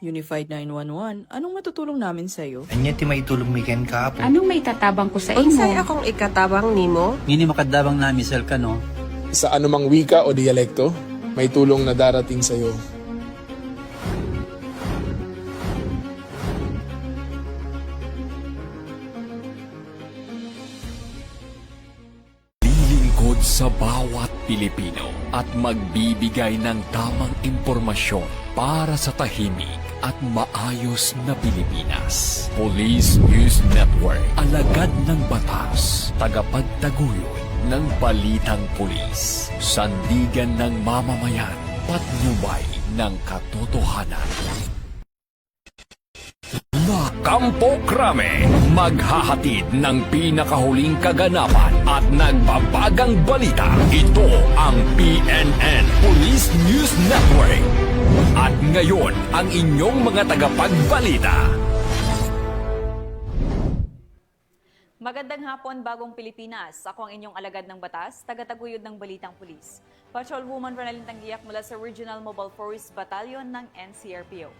Unified 911, anong matutulong namin sa'yo? Anya ti maitulong mi ken kahapon. Anong may tatabang ko sa Unsay imo? akong ikatabang nimo? Ngini makadabang na misal ka no. Sa anumang wika o dialekto, may tulong na darating sa iyo. Lilingkod sa bawat Pilipino at magbibigay ng tamang impormasyon para sa tahimik at maayos na Pilipinas. Police News Network, alagad ng batas, tagapagtaguyod ng balitang pulis, sandigan ng mamamayan, patnubay ng katotohanan. Kampo Krame, maghahatid ng pinakahuling kaganapan at nagbabagang balita. Ito ang PNN Police News Network. At ngayon, ang inyong mga tagapagbalita. Magandang hapon, Bagong Pilipinas. Ako ang inyong alagad ng batas, tagataguyod ng Balitang Pulis. Patrolwoman Ronaldine Tanggiak mula sa Regional Mobile Force Battalion ng NCRPO.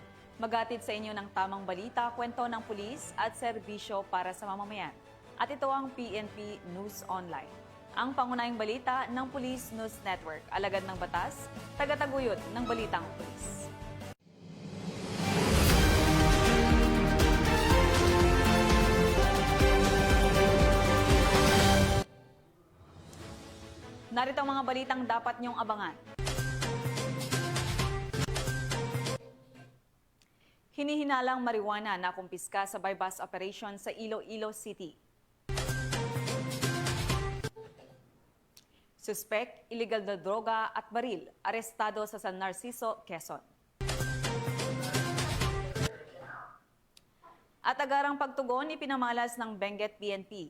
Maghatid sa inyo ng tamang balita, kwento ng pulis at serbisyo para sa mamamayan. At ito ang PNP News Online. Ang pangunahing balita ng Police News Network, alagad ng batas, tagataguyod ng Balitang Pulis. Narito ang mga balitang dapat niyong abangan. Hinihinalang marijuana na kumpiska sa bypass operation sa Iloilo City. Suspect, illegal na droga at baril, arestado sa San Narciso, Quezon. At agarang pagtugon ipinamalas ng Benguet PNP.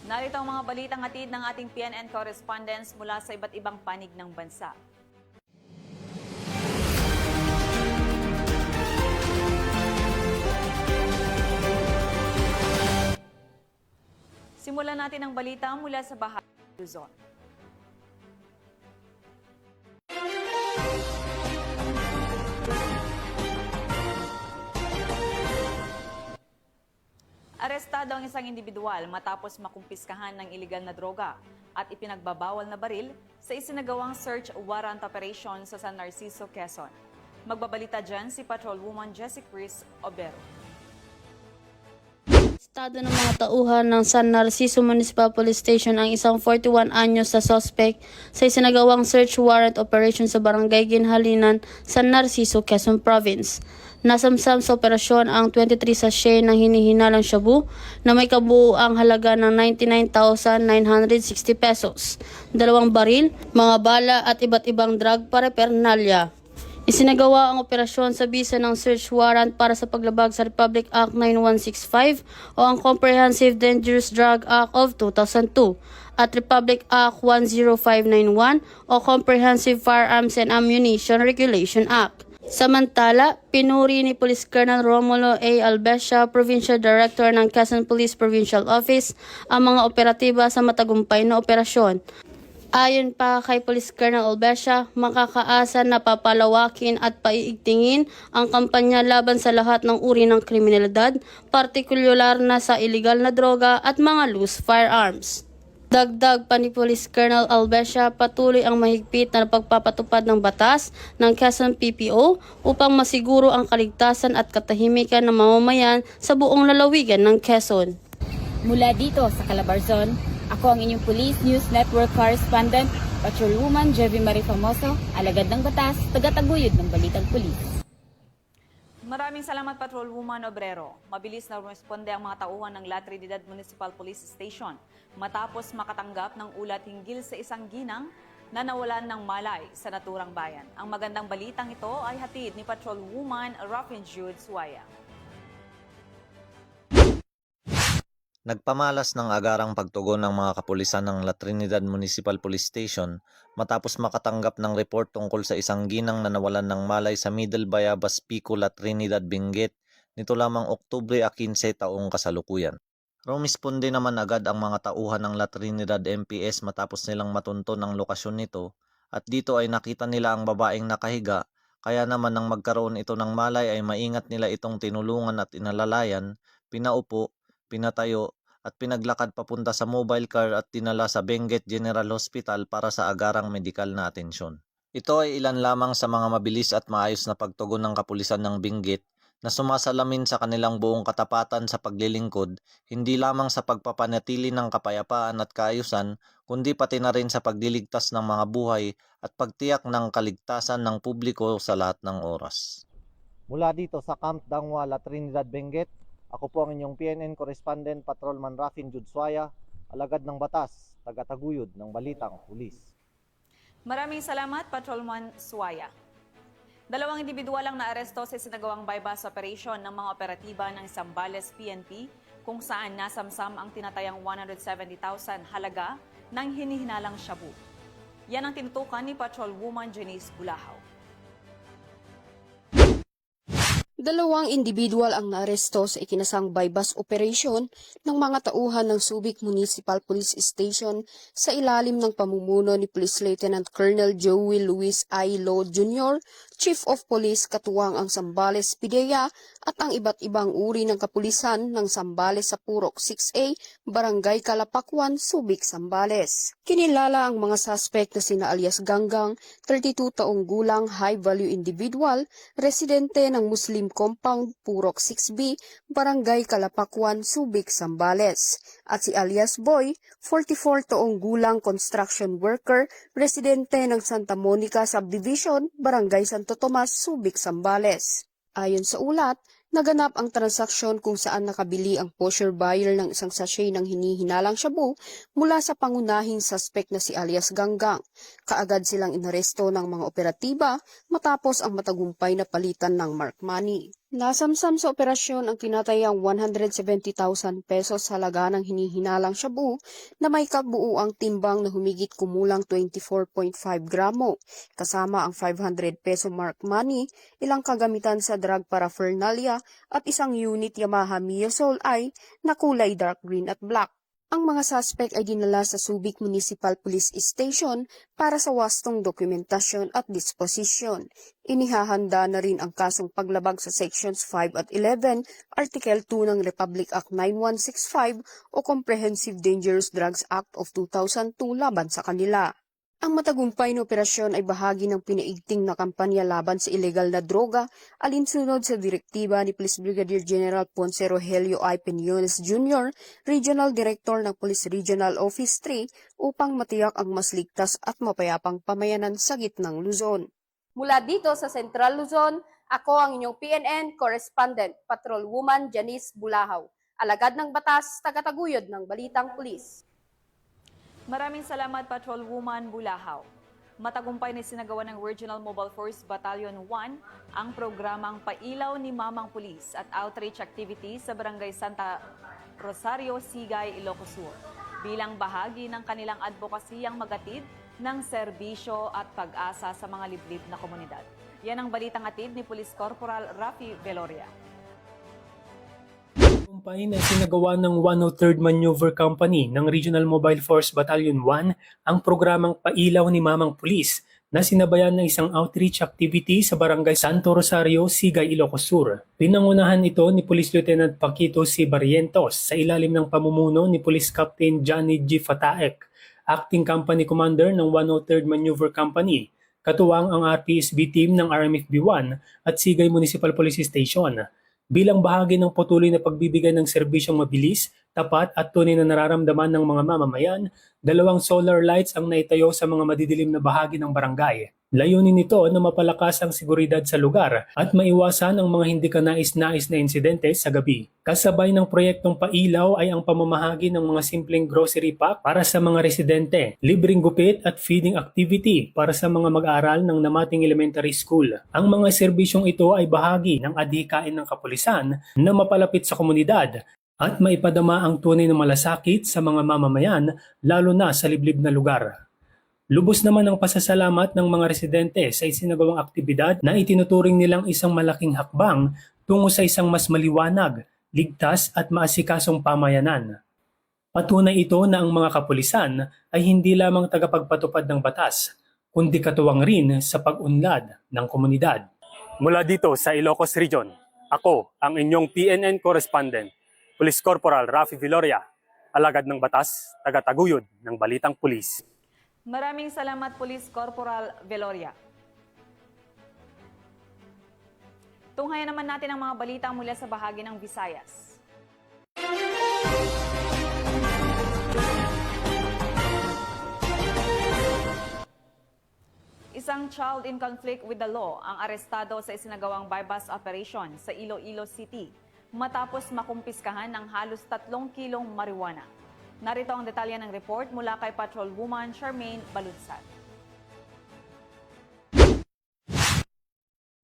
Narito ang mga balitang hatid ng ating PNN correspondents mula sa iba't ibang panig ng bansa. Simulan natin ang balita mula sa Baha, Luzon. Arestado ang isang individual matapos makumpiskahan ng iligal na droga at ipinagbabawal na baril sa isinagawang search warrant operation sa San Narciso, Quezon. Magbabalita dyan si Patrolwoman Jessie Chris Obero. Estado ng mga tauhan ng San Narciso Municipal Police Station ang isang 41 anyos na suspect sa isinagawang search warrant operation sa Barangay Ginhalinan, San Narciso, Quezon Province. Nasamsam sa operasyon ang 23 sachet ng hinihinalang shabu na may kabuuang halaga ng 99,960 pesos, 2 baril, mga bala at iba't ibang drug paraphernalia. Isinagawa ang operasyon sa bisa ng search warrant para sa paglabag sa Republic Act 9165 o ang Comprehensive Dangerous Drug Act of 2002 at Republic Act 10591 o Comprehensive Firearms and Ammunition Regulation Act. Samantala, pinuri ni Police Colonel Romulo A. Albesia, Provincial Director ng Quezon Police Provincial Office, ang mga operatiba sa matagumpay na operasyon. Ayon pa kay Police Colonel Albesia, makakaasa na papalawakin at paiigtingin ang kampanya laban sa lahat ng uri ng kriminalidad, partikular na sa iligal na droga at mga loose firearms. Dagdag pa ni Police Colonel Albesia, patuloy ang mahigpit na pagpapatupad ng batas ng Quezon PPO upang masiguro ang kaligtasan at katahimikan ng mamamayan sa buong lalawigan ng Quezon. Mula dito sa Calabarzon, ako ang inyong Police News Network correspondent, Patrolwoman Jevie Marie Famoso, alagad ng batas, tagataguyod ng Balitang Pulis. Maraming salamat, Patrolwoman Obrero. Mabilis na responde ang mga tauhan ng La Trinidad Municipal Police Station matapos makatanggap ng ulat hinggil sa isang ginang na nawalan ng malay sa naturang bayan. Ang magandang balitang ito ay hatid ni Patrolwoman Rafin Jude Suaya. Nagpamalas ng agarang pagtugon ng mga kapulisan ng La Trinidad Municipal Police Station matapos makatanggap ng report tungkol sa isang ginang na nawalan ng malay sa Middle Bayabas Pico, La Trinidad, Benguet nito lamang Oktubre 15 taong kasalukuyan. Rumisponde naman agad ang mga tauhan ng La Trinidad MPS matapos nilang matunton ang lokasyon nito at dito ay nakita nila ang babaeng nakahiga, kaya naman nang magkaroon ito ng malay ay maingat nila itong tinulungan at inalalayan, pinaupo, pinatayo at pinaglakad papunta sa mobile car at dinala sa Benguet General Hospital para sa agarang medikal na atensyon. Ito ay ilan lamang sa mga mabilis at maayos na pagtugon ng kapulisan ng Benguet na sumasalamin sa kanilang buong katapatan sa paglilingkod, hindi lamang sa pagpapanatili ng kapayapaan at kaayusan, kundi pati na rin sa pagliligtas ng mga buhay at pagtiyak ng kaligtasan ng publiko sa lahat ng oras. Mula dito sa Camp Dangwa, La Trinidad, Benguet, ako po ang inyong PNN correspondent Patrolman Rafin Judswaya, alagad ng batas, tagataguyod ng balitang pulis. Maraming salamat, Patrolman Suaya. 2 individual ang naaresto sa sinagawang bypass operation ng mga operatiba ng Zambales PNP kung saan nasamsam ang tinatayang 170,000 halaga ng hinihinalang shabu. Yan ang tinutukan ni Patrolwoman Janice Bulahaw. 2 individual ang naaresto sa ikinasang bypass operation ng mga tauhan ng Subic Municipal Police Station sa ilalim ng pamumuno ni Police Lieutenant Colonel Joey Luis I. Lo Jr., Chief of Police katuwang ang Zambales PIDEA at ang iba't ibang uri ng kapulisan ng Zambales sa Purok 6A, Barangay Calapakwan, Subic, Zambales. Kinilala ang mga suspect na sina alias Ganggang, 32 taong gulang high-value individual, residente ng Muslim Compound, Purok 6B, Barangay Calapakwan, Subic, Zambales. At si alias Boy, 44 taong gulang construction worker, residente ng Santa Monica Subdivision, Barangay Santo Tomas, Subic, Zambales. Ayon sa ulat, naganap ang transaksyon kung saan nakabili ang pusher buyer ng isang sachet ng hinihinalang shabu mula sa pangunahing suspect na si alias Ganggang. Kaagad silang inaresto ng mga operatiba matapos ang matagumpay na palitan ng mark money. Nasamsam sa operasyon ang tinatayang 170,000 pesos halaga ng hinihinalang shabu na may kabuuang timbang na humigit kumulang 24.5 gramo, kasama ang 500 peso mark money, ilang kagamitan sa drug paraphernalia at isang unit Yamaha Mio Soul I na kulay dark green at black. Ang mga suspect ay dinala sa Subic Municipal Police Station para sa wastong dokumentasyon at disposisyon. Inihahanda na rin ang kasong paglabag sa Sections 5 at 11, Article 2 ng Republic Act 9165 o Comprehensive Dangerous Drugs Act of 2002 laban sa kanila. Ang matagumpay na operasyon ay bahagi ng pinaigting na kampanya laban sa ilegal na droga alinsunod sa direktiba ni Police Brigadier General Ponce Rogelio I. Peñones Jr., Regional Director ng Police Regional Office 3 upang matiyak ang mas ligtas at mapayapang pamayanan sa gitnang Luzon. Mula dito sa Central Luzon, ako ang inyong PNN Correspondent, Patrolwoman Janice Bulahaw, alagad ng batas, tagataguyod ng balitang pulis. Maraming salamat, Patrolwoman Bulahaw. Matagumpay na sinagawa ng Regional Mobile Force Battalion 1 ang programang Pailaw ni Mamang Pulis at outreach activity sa Barangay Santa Rosario, Sigay, Ilocos Sur bilang bahagi ng kanilang advokasiyang magatid ng serbisyo at pag-asa sa mga liblib na komunidad. Yan ang balitang atid ni Police Corporal Rafi Veloria. Tagumpay na sinagawa ng 103rd Maneuver Company ng Regional Mobile Force Battalion 1 ang programang Pailaw ni Mamang Pulis na sinabayan ng isang outreach activity sa Barangay Santo Rosario, Sigay, Ilocos Sur. Pinangunahan ito ni Police Lieutenant Paquito C. Barrientos sa ilalim ng pamumuno ni Police Captain Johnny G. Fataek, Acting Company Commander ng 103rd Maneuver Company, katuwang ang RPSB team ng RMFB-1 at Sigay Municipal Police Station. Bilang bahagi ng patuloy na pagbibigay ng serbisyong mabilis, tapat at tunay na nararamdaman ng mga mamamayan, 2 solar lights ang naitayo sa mga madidilim na bahagi ng barangay. Layunin nito na mapalakas ang seguridad sa lugar at maiwasan ang mga hindi kanais-nais na insidente sa gabi. Kasabay ng proyektong Pailaw ay ang pamamahagi ng mga simpleng grocery pack para sa mga residente, libreng gupit at feeding activity para sa mga mag-aaral ng Namating Elementary School. Ang mga serbisyong ito ay bahagi ng adhikain ng kapulisan na mapalapit sa komunidad at maipadama ang tunay na malasakit sa mga mamamayan lalo na sa liblib na lugar. Lubos naman ang pasasalamat ng mga residente sa isinagawang aktibidad na itinuturing nilang isang malaking hakbang tungo sa isang mas maliwanag, ligtas at maasikasong pamayanan. Patunay ito na ang mga kapulisan ay hindi lamang tagapagpatupad ng batas, kundi katuwang rin sa pag-unlad ng komunidad. Mula dito sa Ilocos Region, ako ang inyong PNN correspondent, Police Corporal Rafi Viloria, alagad ng batas, tagataguyod ng Balitang Pulis. Maraming salamat, Police Corporal Veloria. Tunghayan naman natin ang mga balita mula sa bahagi ng Visayas. Isang child in conflict with the law ang arestado sa isinagawang bypass operation sa Iloilo City matapos makumpiskahan ng halos 3 kilong marijuana. Narito ang detalye ng report mula kay Patrolwoman Charmaine Balunsat.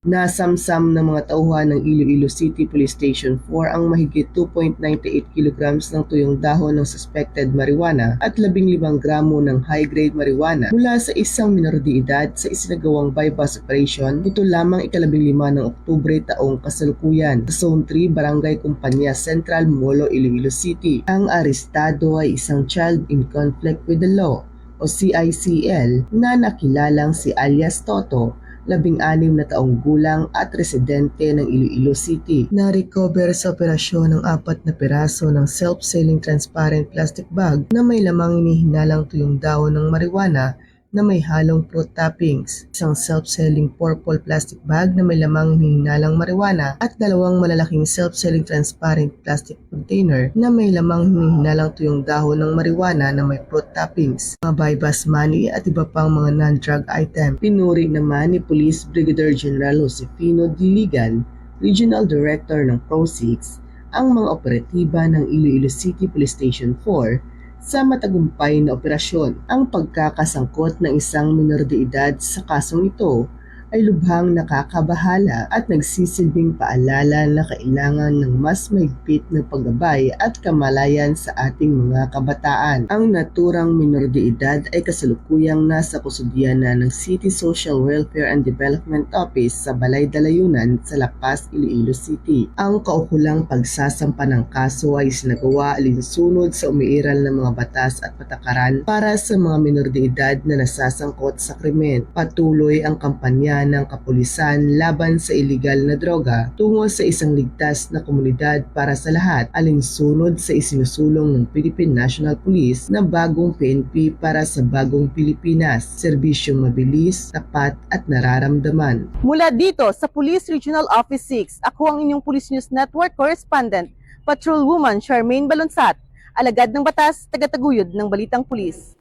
Nasamsam ng mga tauhan ng Iloilo City Police Station 4 ang mahigit 2.98 kilograms ng tuyong dahon ng suspected marijuana at 15 gramo ng high-grade marijuana mula sa isang minor de edad sa isinagawang bypass operation nito lamang ika-15 ng Oktubre taong kasalukuyan sa Zone 3, Barangay Kumpanya Central, Molo, Iloilo City. Ang arestado ay isang child in conflict with the law o CICL na nakilalang si alias Toto, 16 na taong gulang at residente ng Iloilo City. Na-recover sa operasyon ng 4 na piraso ng self-selling transparent plastic bag na may lamang hinihinalang tuyong dahon ng marijuana na may halong fruit toppings, isang self-selling purple plastic bag na may lamang hinihinalang marijuana at 2 malalaking self-selling transparent plastic container na may lamang hinihinalang tuyong dahon ng marijuana na may fruit toppings, mga bypass money at iba pang mga non-drug item. Pinuri naman ni Police Brigadier General Josefino Diligan, Regional Director ng PRO6, ang mga operatiba ng Iloilo City Police Station 4 sa matagumpay na operasyon. Ang pagkakasangkot ng isang minor de edad sa kasong ito ay lubhang nakakabahala at nagsisilbing paalala na kailangan ng mas mahigpit na paggabay at kamalayan sa ating mga kabataan. Ang naturang minor de edad ay kasalukuyang nasa kustudiya na ng City Social Welfare and Development Office sa Balay Dalayunan sa La Paz, Iloilo City. Ang kaukulang pagsasampa ng kaso ay sinagawa alinsunod sa umiiral ng mga batas at patakaran para sa mga minor de edad na nasasangkot sa krimen. Patuloy ang kampanya ng kapulisan laban sa iligal na droga tungo sa isang ligtas na komunidad para sa lahat, alinsunod sa isinusulong ng Philippine National Police na bagong PNP para sa bagong Pilipinas, serbisyong mabilis, tapat at nararamdaman. Mula dito sa Police Regional Office 6, ako ang inyong Police News Network Correspondent, Patrolwoman Charmaine Balunsat, alagad ng batas, tagataguyod ng Balitang Pulis.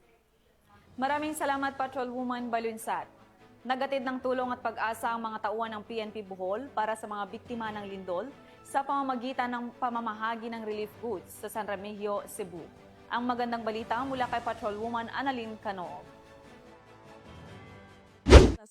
Maraming salamat, Patrolwoman Balunsat. Nagatid ng tulong at pag-asa ang mga tauhan ng PNP Bohol para sa mga biktima ng lindol sa pamamagitan ng pamamahagi ng relief goods sa San Remigio, Cebu. Ang magandang balita mula kay Patrolwoman Annalyn Canoo.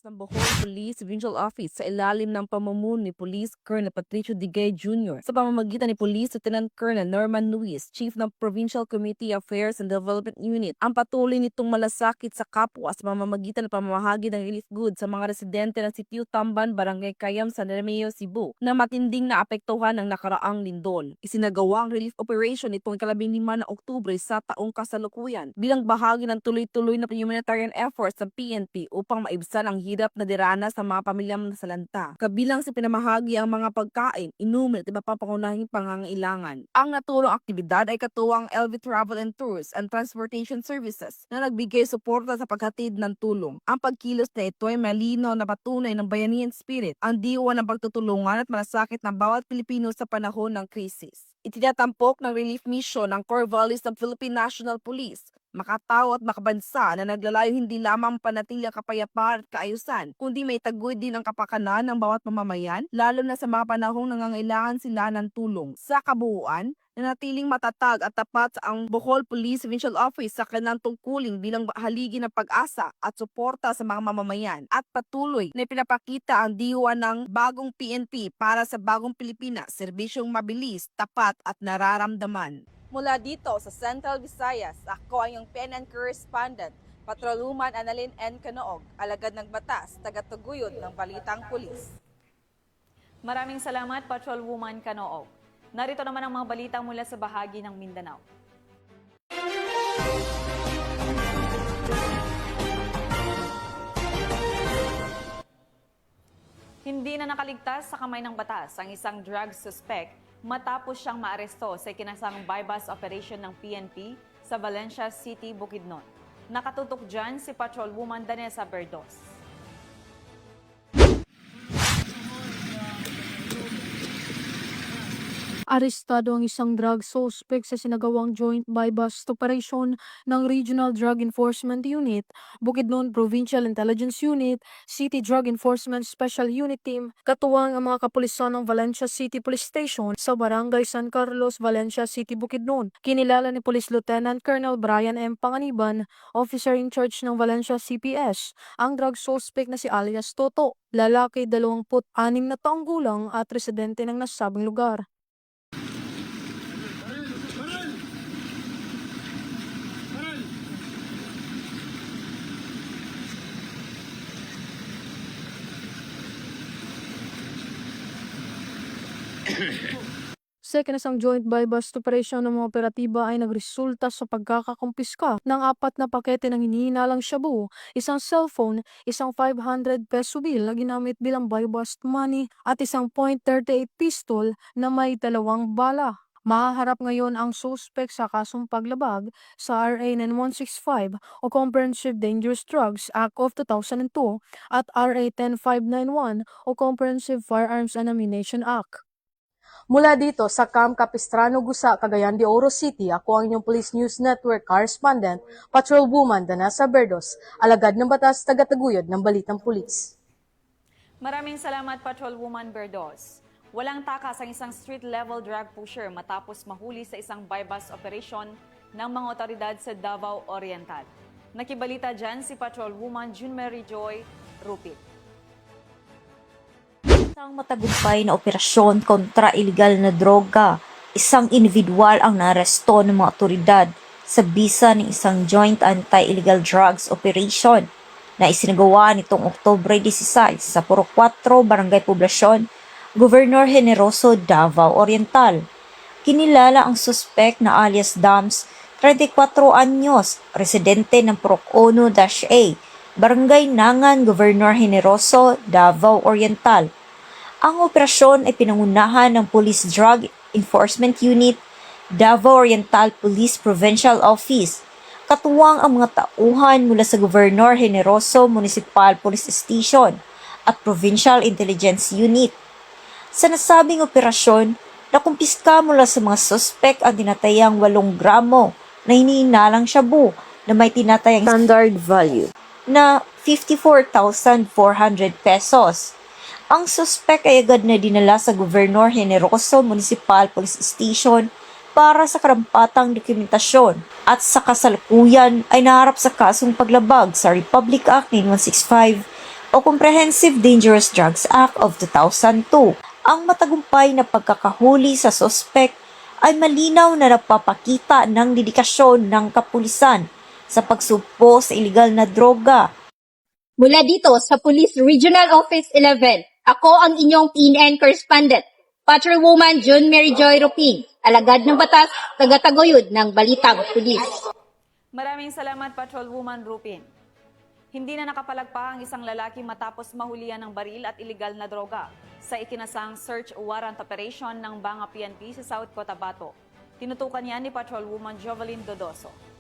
Ng Bohol Police Provincial Office sa ilalim ng pamumuno ni Police Colonel Patricio Digay Jr. sa pamamagitan ni Police Lieutenant Colonel Norman Luis, Chief ng Provincial Community Affairs and Development Unit, ang patuloy nitong malasakit sa kapwa sa pamamagitan ng pamamahagi ng relief goods sa mga residente ng Sitio Tamban, Barangay Cayam, San Remigio, Cebu na matinding naapektuhan ng nakaraang lindol. Isinagawa ang relief operation nitong 15 na Oktubre sa taong kasalukuyan bilang bahagi ng tuloy-tuloy na humanitarian efforts ng PNP upang maibsan ang hirap na diranas sa mga pamilyang nasalanta. Kabilang sa pinamahagi ang mga pagkain, inumin at iba pang pangunahing pangangailangan. Ang naturong aktibidad ay katuwang LV Travel and Tours and Transportation Services na nagbigay suporta sa paghatid ng tulong. Ang pagkilos na ito ay malinaw na patunay ng bayanihan spirit, ang diwa ng pagtutulungan at malasakit ng bawat Pilipino sa panahon ng krisis. Itinatampok ng relief mission ng core values ng Philippine National Police, makatao at makabansa na naglalayo hindi lamang panatiling kapayapaan at kaayusan, kundi may taguy din ang kapakanan ng bawat mamamayan, lalo na sa mga panahong nangangailangan sila ng tulong. Sa kabuuan, nanatiling matatag at tapat ang Bohol Police Provincial Office sa kanilang tungkulin bilang haligi ng pag-asa at suporta sa mga mamamayan at patuloy na pinapakita ang diwa ng bagong PNP para sa bagong Pilipinas, serbisyong mabilis, tapat at nararamdaman. Mula dito sa Central Visayas, ako ang iyong PNN correspondent, Patrolwoman Annalyn N. Canoog, alagad ng batas, tagatuguyod ng Balitang Pulis. Maraming salamat, Patrolwoman Canoog. Narito naman ang mga balita mula sa bahagi ng Mindanao. Hindi na nakaligtas sa kamay ng batas ang isang drug suspect matapos siyang maaresto sa ikinasamang bypass operation ng PNP sa Valencia City, Bukidnon. Nakatutok dyan si Patrolwoman Danessa Berdos. Arestado ang isang drug suspect sa sinagawang joint buy-bust operation ng Regional Drug Enforcement Unit, Bukidnon Provincial Intelligence Unit, City Drug Enforcement Special Unit Team, katuwang ang mga kapulisan ng Valencia City Police Station sa Barangay San Carlos, Valencia City, Bukidnon. Kinilala ni Police Lieutenant Colonel Brian M. Panganiban, officer in charge ng Valencia CPS, ang drug suspect na si alias Toto, lalaki 26 na taong gulang at residente ng nasabing lugar. Sa ikinasang joint buy-bust operation ng mga operatiba ay nagresulta sa pagkakakumpiska ng 4 na pakete ng hinihinalang shabu, isang cellphone, isang 500 peso bill na ginamit bilang buy-bust money at isang .38 pistol na may 2 bala. Mahaharap ngayon ang suspect sa kasong paglabag sa RA 9165 o Comprehensive Dangerous Drugs Act of 2002 at RA 10591 o Comprehensive Firearms and Ammunition Act. Mula dito sa Camp Capistrano, Gusa, Cagayan de Oro City, ako ang inyong Police News Network correspondent, Patrolwoman Danessa Berdos, alagad ng batas, tagataguyod ng balitang pulis. Maraming salamat, Patrolwoman Berdos. Walang takas ang isang street-level drug pusher matapos mahuli sa isang buy-bust operation ng mga otoridad sa Davao Oriental. Nakibalita dyan si Patrolwoman June Mary Joy Rupit. Isang matagumpay na operasyon kontra iligal na droga, isang individual ang naaresto ng mga otoridad sa bisa ng isang joint anti-illegal drugs operation na isinagawa nitong Oktubre 16 sa Purok 4, Barangay Poblasyon, Governor Generoso, Davao Oriental. Kinilala ang suspect na alias Dams, 34 anyos, residente ng Purok 1-A, Barangay Nangan, Governor Generoso, Davao Oriental. Ang operasyon ay pinangunahan ng Police Drug Enforcement Unit, Davao Oriental Police Provincial Office, katuwang ang mga tauhan mula sa Governor Generoso Municipal Police Station at Provincial Intelligence Unit. Sa nasabing operasyon, nakumpiska mula sa mga suspek ang tinatayang 8 gramo na hinihinalang shabu na may tinatayang standard value na 54,400 pesos. Ang suspek ay agad na dinala sa Governor Generoso Municipal Police Station para sa karampatang dokumentasyon at sa kasalukuyan ay naharap sa kasong paglabag sa Republic Act 9165 o Comprehensive Dangerous Drugs Act of 2002. Ang matagumpay na pagkakahuli sa suspek ay malinaw na nagpapakita ng dedikasyon ng kapulisan sa pagsugpo sa iligal na droga. Mula dito sa Police Regional Office 11, ako ang inyong PNN correspondent, Patrolwoman June Mary Joy Rupig, alagad ng batas, tagataguyod ng balitang pulis. Maraming salamat, Patrolwoman Rupin. Hindi na nakapalagpa ang isang lalaki matapos mahulihan ng baril at iligal na droga sa ikinasang search warrant operation ng Banga PNP sa South Cotabato. Tinutukan niya ni Patrolwoman Jovelyn Dodoso.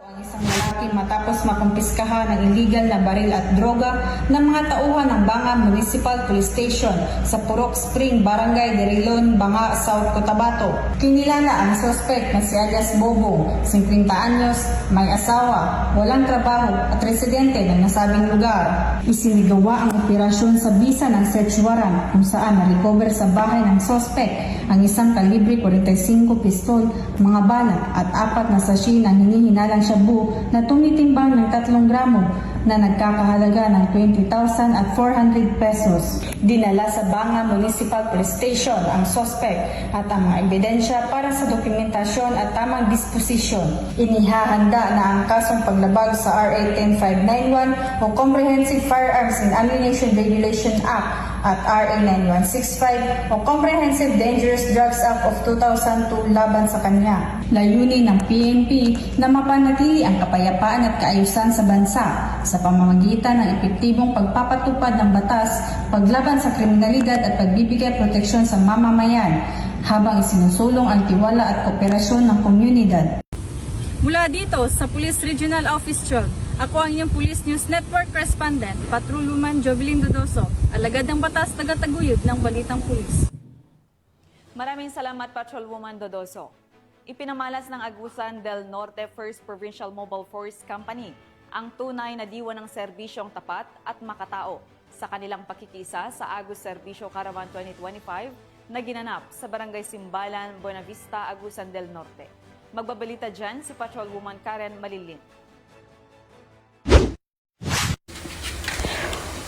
Ang isang lalaki matapos makumpiskahan ng illegal na baril at droga ng mga tauhan ng Banga Municipal Police Station sa Purok Spring, Barangay Derilon, Banga, South Cotabato. Kinilala ang suspect na si alias Bobong, 50 anyos, may asawa, walang trabaho at residente ng nasabing lugar. Isinigawa ang operasyon sa bisa ng search warrant kung saan na-recover sa bahay ng suspect ang isang kalibre 45 pistol, mga bala at 4 na sachet ng hinihinalang shabu na tumitimbang ng 3 gramo na nagkakahalaga ng 20,400 pesos. Dinala sa Banga Municipal Police Station ang suspect at ang mga ebidensya para sa dokumentasyon at tamang disposisyon. Inihahanda na ang kasong paglabag sa RA 10591 o Comprehensive Firearms and Ammunition Regulation Act at RA 9165 o Comprehensive Dangerous Drugs Act of 2002 laban sa kanya. Layunin ng PNP na mapanatili ang kapayapaan at kaayusan sa bansa sa pamamagitan ng epektibong pagpapatupad ng batas, paglaban sa kriminalidad at pagbibigay proteksyon sa mamamayan habang isinusulong ang tiwala at kooperasyon ng komunidad. Mula dito sa Police Regional Office 12, ako ang inyong Police News Network Correspondent, Patrolwoman Jovelyn Dodoso, alagad ng batas, tagataguyod ng Balitang Pulis. Maraming salamat, Patrolwoman Dodoso. Ipinamalas ng Agusan del Norte 1st Provincial Mobile Force Company ang tunay na diwa ng serbisyong tapat at makatao sa kanilang pakikisa sa Agus Serbisyo Caravan 2025 na ginanap sa Barangay Simbalan, Buenavista, Agusan del Norte. Magbabalita dyan si Patrolwoman Karen Malilin.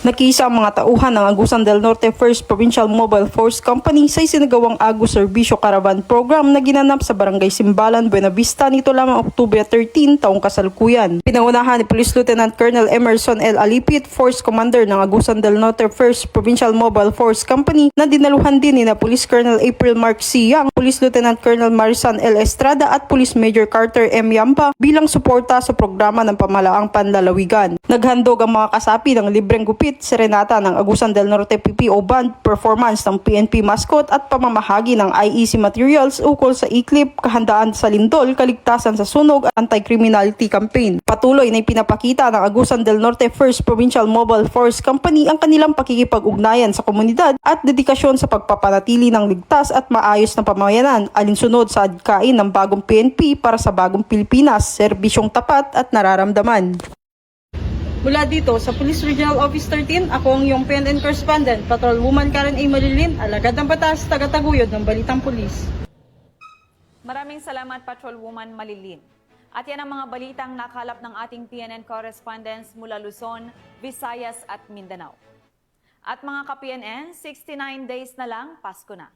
Nakiisa ang mga tauhan ng Agusan del Norte 1st Provincial Mobile Force Company sa isinagawang Agus Serbisyo Caravan Program na ginanap sa Barangay Simbalan, Buenavista nito lamang Oktubre 13, taong kasalukuyan. Pinangunahan ni Police Lieutenant Colonel Emerson L. Alipit, Force Commander ng Agusan del Norte 1st Provincial Mobile Force Company na dinaluhan din ni na Police Colonel April Mark C. Yang, Police Lieutenant Colonel Marisan L. Estrada at Police Major Carter M. Yampa bilang suporta sa programa ng pamahalaang panlalawigan. Naghandog ang mga kasapi ng libreng gupit, serenata ng Agusan del Norte PPO Band, performance ng PNP mascot at pamamahagi ng IEC materials ukol sa ICLIP, kahandaan sa lindol, kaligtasan sa sunog at anti-criminality campaign. Patuloy na ipinapakita ng Agusan del Norte 1st Provincial Mobile Force Company ang kanilang pakikipag-ugnayan sa komunidad at dedikasyon sa pagpapanatili ng ligtas at maayos na pamayanan alinsunod sa adkain ng bagong PNP para sa bagong Pilipinas, serbisyong tapat at nararamdaman. Mula dito sa Police Regional Office 13, ako ang iyong PNN Correspondent, Patrolwoman Karen A. Malilin, alagad ng batas, tagataguyod ng Balitang Pulis. Maraming salamat, Patrolwoman Malilin. At yan ang mga balitang nakalap ng ating PNN correspondents mula Luzon, Visayas at Mindanao. At mga ka-PNN, 69 days na lang, Pasko na.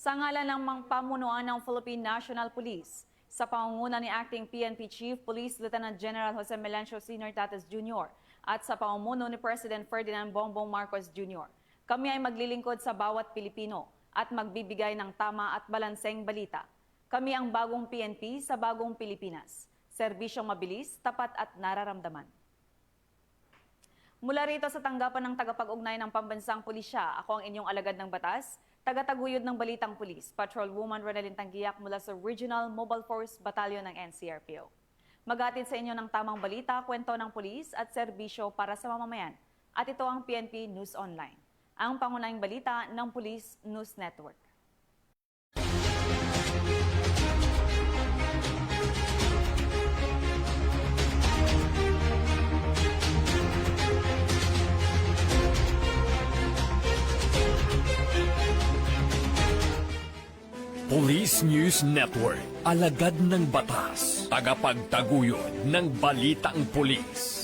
Sa ngalan ng pamunuan ng Philippine National Police, sa pangunguna ni Acting PNP Chief Police Lieutenant General Jose Melencio Sr. Tates Jr. at sa pamumuno ni President Ferdinand Bongbong Marcos Jr., kami ay maglilingkod sa bawat Pilipino at magbibigay ng tama at balanseng balita. Kami ang bagong PNP sa bagong Pilipinas. Serbisyong mabilis, tapat at nararamdaman. Mula rito sa tanggapan ng tagapag-ugnay ng Pambansang Pulisya, ako ang inyong alagad ng batas, tagataguyod ng Balitang Pulis, Patrolwoman Ronelyn Tangiak mula sa Regional Mobile Force Battalion ng NCRPO. Maghatid sa inyo ng tamang balita, kwento ng pulis at serbisyo para sa mamamayan. At ito ang PNP News Online, ang pangunahing balita ng Police News Network. Police News Network, alagad ng batas, tagapagtaguyod ng Balitang Pulis.